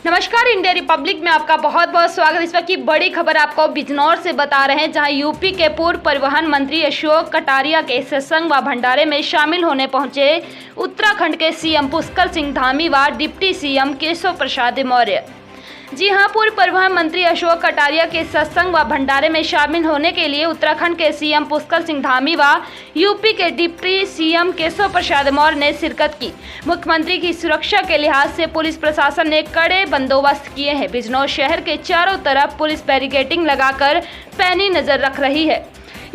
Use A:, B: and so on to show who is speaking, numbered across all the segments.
A: नमस्कार, India Republic में आपका बहुत बहुत स्वागत। इस वक्त की बड़ी खबर आपको बिजनौर से बता रहे हैं, जहां यूपी के पूर्व परिवहन मंत्री अशोक कटारिया के सत्संग व भंडारे में शामिल होने पहुंचे उत्तराखंड के सीएम पुष्कर सिंह धामी व डिप्टी सीएम केशव प्रसाद मौर्य। जी हां, पूर्व परिवहन मंत्री अशोक कटारिया के सत्संग व भंडारे में शामिल होने के लिए उत्तराखंड के सीएम पुष्कर सिंह धामी व यूपी के डिप्टी सीएम केशव प्रसाद मौर्य ने शिरकत की। मुख्यमंत्री की सुरक्षा के लिहाज से पुलिस प्रशासन ने कड़े बंदोबस्त किए हैं। बिजनौर शहर के चारों तरफ पुलिस बैरिकेडिंग लगाकर पैनी नजर रख रही है।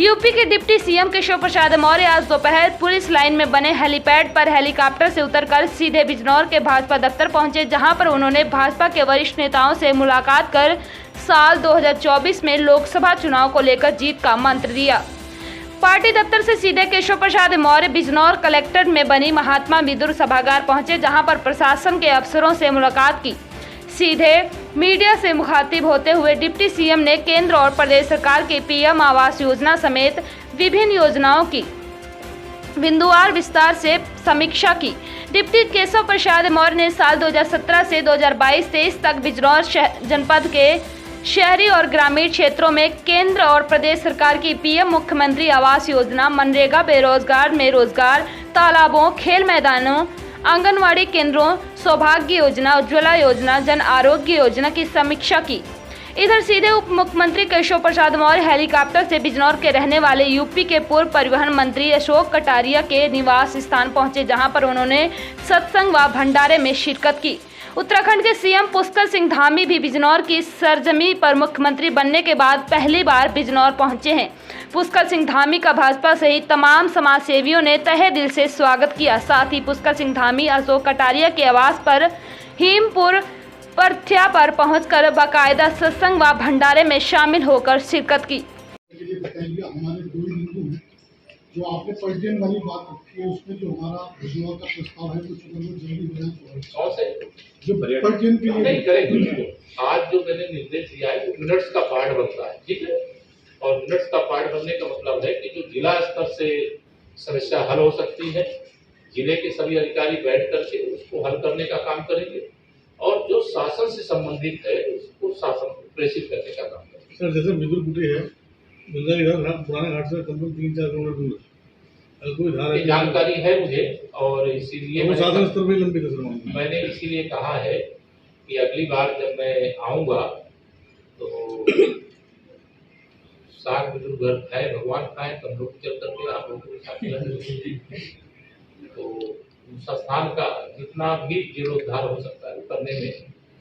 A: यूपी के डिप्टी सीएम केशव प्रसाद मौर्य आज दोपहर पुलिस लाइन में बने हेलीपैड पर हेलीकॉप्टर से उतरकर सीधे बिजनौर के भाजपा दफ्तर पहुंचे, जहां पर उन्होंने भाजपा के वरिष्ठ नेताओं से मुलाकात कर साल 2024 में लोकसभा चुनाव को लेकर जीत का मंत्र दिया। पार्टी दफ्तर से सीधे केशव प्रसाद मौर्य बिजनौर कलेक्ट्रेट में बनी महात्मा विदुर सभागार पहुंचे, जहां पर प्रशासन के अफसरों से मुलाकात की। सीधे मीडिया से मुखातिब होते हुए डिप्टी सीएम ने केंद्र और प्रदेश सरकार की पीएम आवास योजना समेत विभिन्न योजनाओं की बिंदुवार विस्तार से समीक्षा की। डिप्टी केशव प्रसाद मौर्य ने साल 2017 से 2022-23 तक बिजनौर जनपद के शहरी और ग्रामीण क्षेत्रों में केंद्र और प्रदेश सरकार की पीएम मुख्यमंत्री आवास योजना, मनरेगा, बेरोजगार में रोजगार, तालाबों, खेल मैदानों, आंगनवाड़ी केंद्रों, सौभाग्य योजना, उज्ज्वला योजना, जन आरोग्य योजना की समीक्षा की। इधर सीधे उप मुख्यमंत्री केशव प्रसाद मौर्य हेलीकॉप्टर से बिजनौर के रहने वाले यूपी के पूर्व परिवहन मंत्री अशोक कटारिया के निवास स्थान पहुंचे, जहां पर उन्होंने सत्संग व भंडारे में शिरकत की। उत्तराखंड के सीएम पुष्कर सिंह धामी भी बिजनौर की सरजमी पर मुख्यमंत्री बनने के बाद पहली बार बिजनौर पहुंचे हैं। पुष्कर सिंह धामी का भाजपा सहित तमाम समाज सेवियों ने तहे दिल से स्वागत किया। साथ ही पुष्कर सिंह धामी अशोक कटारिया के आवास पर हीमपुर परथ्या पर पहुंचकर बाकायदा सत्संग व भंडारे में शामिल होकर शिरकत की।
B: जो आपने पर्यटन वाली बात रखी है, उसमें जो हमारा बिजनौर का प्रस्ताव है, कुछ अगर वो जल्दी हो जाए तो जो पर्यटन के लिए
C: नहीं करेंगे। आज जो मैंने निर्देश दिया है वो मिनट्स का पार्ट बनता है, ठीक है। और मिनट्स का पार्ट बनने का मतलब है कि जो जिला स्तर से समस्या हल हो सकती है, जिले के सभी अधिकारी बैठ करके उसको हल करने का काम करेंगे, और जो शासन से संबंधित है उसको शासन को प्रेषित करने का काम करेंगे।
B: सर, जैसे बिदुरपुटी है, पुराने घाट से कम 3-4 किलोमीटर दूर है, कोई धारा
C: जानकारी है मुझे, और इसीलिए मैंने इसीलिए कहा है कि अगली बार जब मैं आऊंगा तो साग बुजुर्ग घर खाए भगवान खाए, तो हम लोग चल करके आप लोगों के साथ तो संस्थान का जितना भी जीर्णोद्धार हो सकता है करने में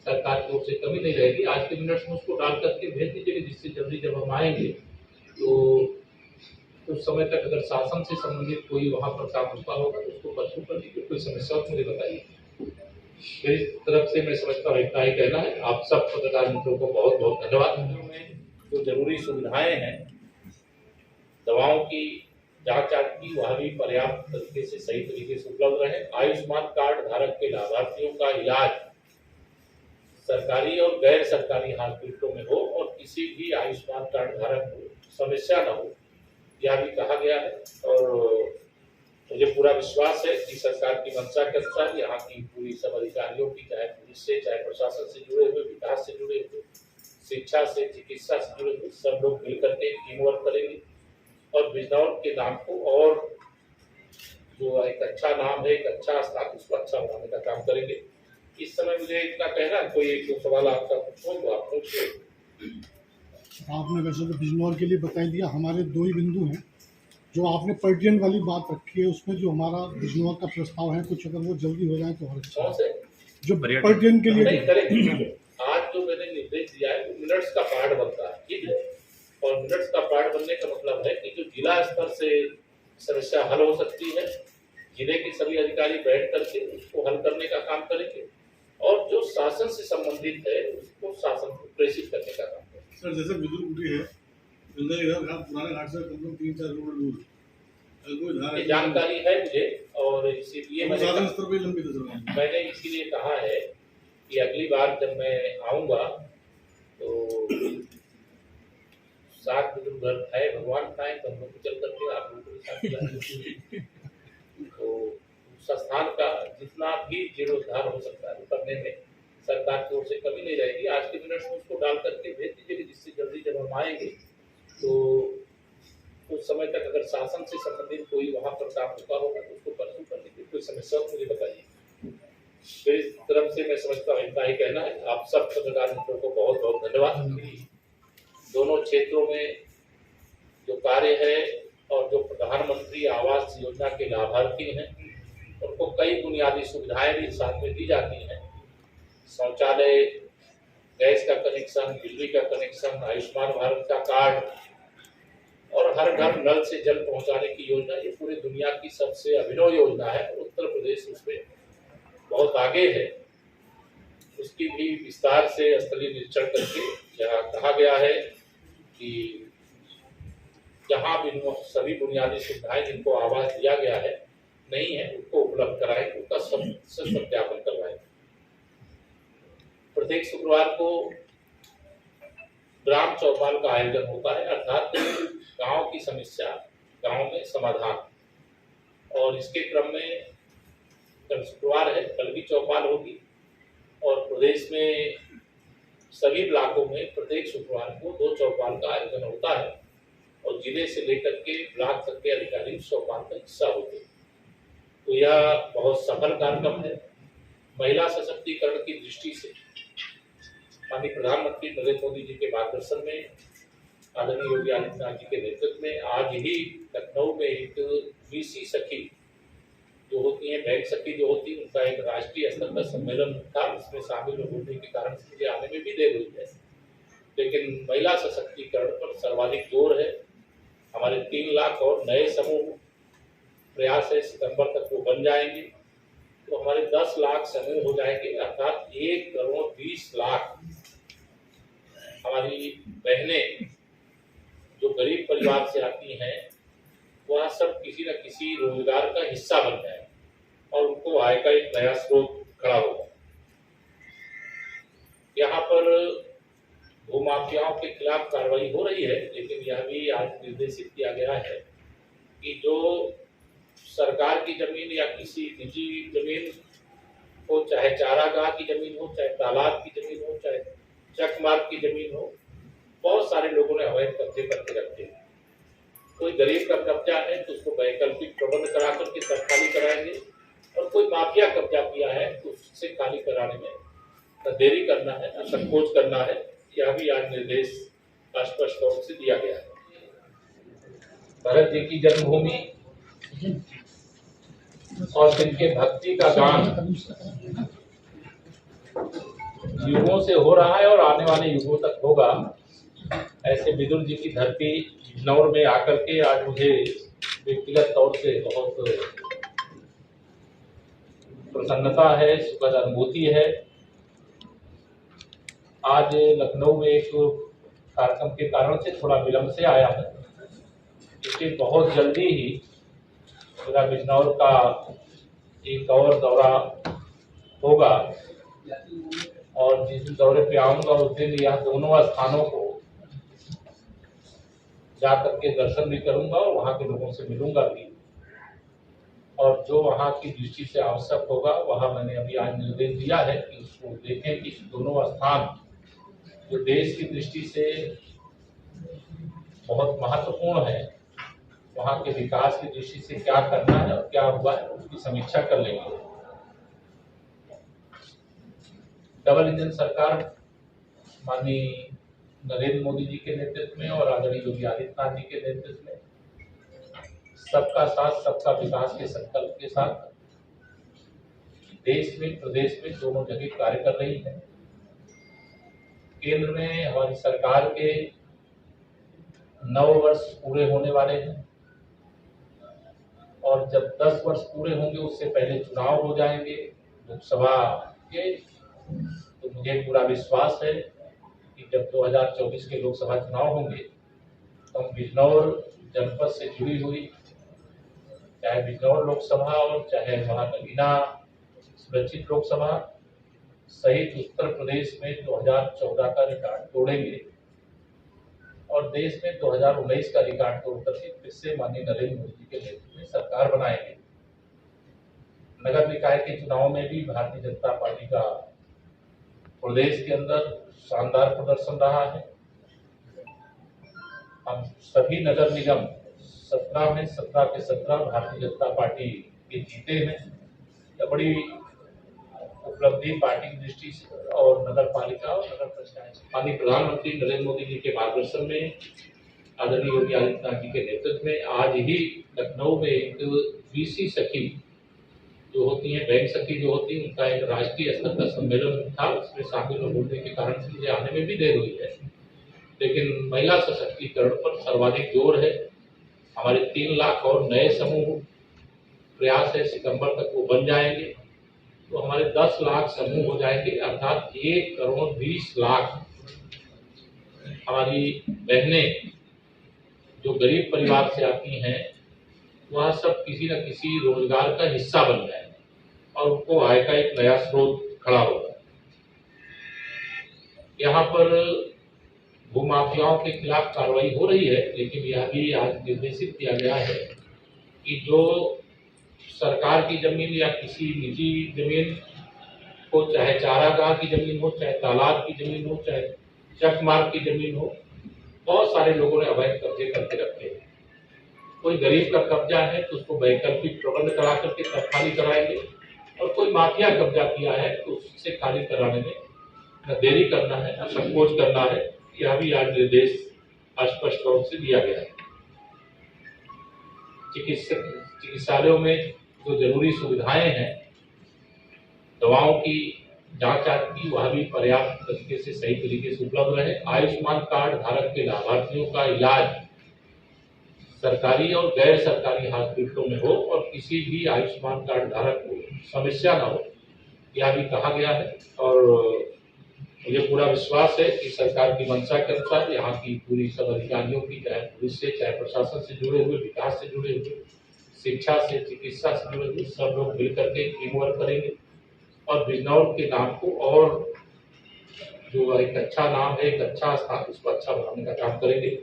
C: सरकार की ओर से कमी नहीं रहेगी। आज के मिनट्स में उसको डाल करके भेज दीजिएगा, जिससे जल्दी जब हम आएंगे तो उस समय तक अगर शासन से संबंधित कोई वहाँ पर काम रुका होगा तो उसको परसों कर दीजिए। कोई समस्या हो तो मुझे बताइए। मेरी तरफ से मैं समझता हूँ इतना ही कहना है। आप सब पत्रकार मित्रों को बहुत बहुत धन्यवाद। जो जरूरी सुविधाएं हैं, दवाओं की जांच की, वह भी पर्याप्त तरीके से सही तरीके से उपलब्ध रहे। आयुष्मान कार्ड धारक के लाभार्थियों का इलाज सरकारी और गैर सरकारी हॉस्पिटलों में हो और किसी भी आयुष्मान कार्ड धारक को समस्या न हो, यह भी कहा गया है। और मुझे पूरा विश्वास है कि सरकार की मंशा के अनुसार यहाँ की पूरी सब अधिकारियों की, चाहे पुलिस से, चाहे प्रशासन से जुड़े हुए, विकास से जुड़े हुए, शिक्षा से, चिकित्सा से जुड़े हुए सब लोग मिलकर के टीम वर्क करेंगे और बिजनौर के नाम को और जो एक अच्छा नाम है, एक अच्छा स्थान, उसको अच्छा बनाने का काम करेंगे। इस समय मुझे इतना कहना, कोई एक दो सवाल आपका कुछ हो तो आप पूछिए।
B: आपने वैसे तो बिजनौर के लिए बता दिया। हमारे दो ही बिंदु हैं। जो आपने पर्यटन वाली बात रखी है, उसमें जो हमारा बिजनौर का प्रस्ताव है, कुछ अगर वो जल्दी हो जाए तो और अच्छा है। जो पर्यटन के लिए
C: नहीं करेंगे। आज जो मैंने निर्देश दिया है वो मिनट्स का पार्ट बनता है, ठीक है। और मिनट्स का पार्ट बनने का मतलब है कि जो जिला स्तर से समस्या हल हो सकती है, जिले के सभी अधिकारी बैठ करके उसको हल करने का काम करेंगे, और जो शासन से संबंधित है उसको शासन को प्रेषित करने का काम करेंगे।
B: सर, जैसे बिदुरपुटी है, पुराने घाट से कम 3-4 किलोमीटर दूर है, कोई धारा
C: जानकारी है मुझे, और इसीलिए मैंने इसीलिए कहा है कि अगली बार जब मैं आऊंगा तो साग बुजुर्ग घर खाए भगवान खाए, तो हम लोग चल करके आप लोगों के साथ तो संस्थान का जितना भी जीर्णोद्धार हो सकता है करने में सरकार की ओर से कमी नहीं रहेगी। आज के मिनट्स में उसको डाल करके भेज दीजिएगा, जिससे जल्दी जब हम आएंगे तो उस समय तक अगर शासन से संबंधित कोई वहाँ पर काम रुका होगा तो उसको परसों कर दीजिए। कोई समस्या हो मुझे बताइए। मेरी तरफ से मैं समझता हूँ इतना ही कहना है। आप सब पत्रकार मित्रों को बहुत बहुत धन्यवाद। दोनों क्षेत्रों में जो कार्य है और जो प्रधानमंत्री आवास योजना के लाभार्थी हैं उनको कई बुनियादी सुविधाएं भी साथ में दी जाती हैं। शौचालय, गैस का कनेक्शन, बिजली का कनेक्शन, आयुष्मान भारत का कार्ड और हर घर नल से जल पहुंचाने की योजना, ये पूरी दुनिया की सबसे अभिनव योजना है। उत्तर प्रदेश उसमें बहुत आगे है। उसकी भी विस्तार से स्थलीय निरीक्षण करके यहाँ कहा गया है कि जहाँ भी सभी बुनियादी सुविधाएं जिनको आवास दिया गया है नहीं है उनको उपलब्ध कराएं, उनका सत्यापन करवाएं। प्रत्येक शुक्रवार को ग्राम चौपाल का आयोजन होता है, अर्थात गांव की समस्या गांव में समाधान। और इसके क्रम में कल शुक्रवार है, कल भी चौपाल होगी और प्रदेश में सभी ब्लॉकों में प्रत्येक शुक्रवार को 2 चौपाल का आयोजन होता है और जिले से लेकर के ब्लॉक तक के अधिकारी उस चौपाल का हिस्सा होते हैं। तो यह बहुत सफल कार्यक्रम है। महिला सशक्तिकरण की दृष्टि से माननीय प्रधानमंत्री नरेंद्र मोदी जी के मार्गदर्शन में, आदरणीय योगी आदित्यनाथ जी के नेतृत्व में आज ही लखनऊ में एक बीसी सखी जो होती है, बैंक सखी जो होती है, उनका एक राष्ट्रीय स्तर का सम्मेलन था। इसमें शामिल होने के कारण से मुझे आने में भी देर हुई है, लेकिन महिला सशक्तिकरण पर सर्वाधिक जोर है। हमारे 3 लाख और नए समूह प्रयास है सितंबर तक वो बन जाएंगे तो हमारे 10 लाख समूह हो जाएंगे, अर्थात 1 करोड़ 20 लाख हमारी बहनें जो गरीब परिवार से आती हैं वह सब किसी न किसी रोजगार का हिस्सा बन जाए और उनको आय का एक नया स्रोत खड़ा होगा। यहाँ पर भूमाफियाओं के खिलाफ कार्रवाई हो रही है, लेकिन यह भी आज निर्देशित किया गया है कि जो सरकार की जमीन या किसी निजी जमीन हो, चाहे चारागाह की जमीन हो, चाहे तालाब की जमीन हो, चाहे चकमार्ग की जमीन हो, बहुत सारे लोगों ने अवैध कब्जे करके रखे हैं। कोई गरीब का कब्जा है तो उसको वैकल्पिक प्रबंध करा करके तब खाली कराएंगे और कोई माफिया कब्जा किया है तो उससे खाली कराने में न देरी करना है, न संकोच करना है। यह भी आज निर्देश स्पष्ट तौर से दिया गया है। भरत जी की जन्मभूमि और जिनके भक्ति का गान युगों से हो रहा है और आने वाले युगों तक होगा, ऐसे विदुर जी की धरती बिजनौर में आकर के आज मुझे व्यक्तिगत तौर से बहुत प्रसन्नता है, सुखद अनुभूति है। आज लखनऊ में एक कार्यक्रम के कारण से थोड़ा विलंब से आया हूँ, लेकिन बहुत जल्दी ही मेरा बिजनौर का एक और दौरा होगा और जिस दिन दौरे पे आऊँगा उस दिन यह दोनों स्थानों को जा करके दर्शन भी करूँगा और वहाँ के लोगों से मिलूंगा भी, और जो वहाँ की दृष्टि से आवश्यक होगा वहाँ मैंने अभी आज निर्देश दिया है कि उसको देखें कि दोनों स्थान जो देश की दृष्टि से बहुत महत्वपूर्ण है, वहाँ के विकास की दृष्टि से क्या करना है और क्या हुआ है उसकी समीक्षा कर लेंगे। डबल इंजन सरकार माननीय नरेंद्र मोदी जी के नेतृत्व में और आदरणीय योगी आदित्यनाथ जी के नेतृत्व में सबका साथ सबका विकास के संकल्प के साथ देश में प्रदेश में दोनों जगह कार्य कर रही है। केंद्र में हमारी सरकार के 9 वर्ष पूरे होने वाले हैं और जब 10 वर्ष पूरे होंगे उससे पहले चुनाव हो जाएंगे लोकसभा के, तो मुझे पूरा विश्वास है कि जब 2024 के लोकसभा चुनाव होंगे तो हम बिजनौर जनपद से जुड़ी हुई चाहे बिजनौर लोकसभा और चाहे वहाँ नगीना सुरक्षित लोकसभा सहित उत्तर प्रदेश में 2014 का रिकॉर्ड तोड़ेंगे और देश में 2019 का रिकॉर्ड तोड़ करके फिर से माननीय नरेंद्र मोदी के नेतृत्व में सरकार बनाएंगे। नगर निकाय के चुनाव में भी भारतीय जनता पार्टी का प्रदेश के अंदर शानदार प्रदर्शन रहा है। हम सभी नगर निगम 17 में 17 के 17 भारतीय जनता पार्टी के जीते हैं। यह बड़ी उपलब्धि पार्टी की दृष्टि से और नगर पालिका और नगर पंचायत माननीय प्रधानमंत्री नरेंद्र मोदी जी के मार्गदर्शन में, आदरणीय योगी आदित्यनाथ जी के नेतृत्व में आज ही लखनऊ में एक वीसी सखी जो होती हैं, बैंक सखी जो होती है, उनका एक राष्ट्रीय स्तर का सम्मेलन था। उसमें शामिल होने के कारण से मुझे आने में भी देर हुई है, लेकिन महिला सशक्तिकरण पर सर्वाधिक जोर है। हमारे 3 लाख और नए समूह प्रयास है, सितंबर तक वो बन जाएंगे तो हमारे 10 लाख समूह हो जाएंगे, अर्थात 1 करोड़ 20 लाख हमारी बहनें जो गरीब परिवार से आती हैं वह सब किसी न किसी रोजगार का हिस्सा बन जाएंगे और उनको आय का एक नया स्रोत खड़ा होगा। यहाँ पर भूमाफियाओं के खिलाफ कार्रवाई हो रही है, लेकिन यह भी आज निर्देशित किया गया है कि जो सरकार की जमीन या किसी निजी जमीन हो, चाहे चारागाह की जमीन हो, चाहे तालाब की जमीन हो, चाहे चकमार्ग की जमीन हो, बहुत सारे लोगों ने अवैध कब्जे करके रखे हैं। कोई गरीब का कब्जा है तो उसको वैकल्पिक प्रबंध करा करके तब खाली कराएंगे, और कोई माफिया कब्जा किया है तो उससे खाली कराने में न देरी करना है न संकोच करना है। यह भी आज निर्देश स्पष्ट तौर से दिया गया है। चिकित्सालयों में जो जरूरी सुविधाएं हैं, दवाओं की जांच की, वह भी पर्याप्त तरीके से सही तरीके से उपलब्ध रहे। आयुष्मान कार्ड धारक के लाभार्थियों का इलाज सरकारी और गैर सरकारी हॉस्पिटलों में हो और किसी भी आयुष्मान कार्ड धारक को समस्या न हो, यह भी कहा गया है। और मुझे पूरा विश्वास है कि सरकार की मंशा के अनुसार यहाँ की पूरी सब अधिकारियों की, चाहे पुलिस से, चाहे प्रशासन से जुड़े हुए, विकास से जुड़े हुए, शिक्षा से, चिकित्सा से जुड़े हुए सब लोग मिलकर के टीम वर्क करेंगे और बिजनौर के नाम को और जो एक अच्छा नाम है, एक अच्छा स्थान, उसको अच्छा बनाने का काम करेंगे।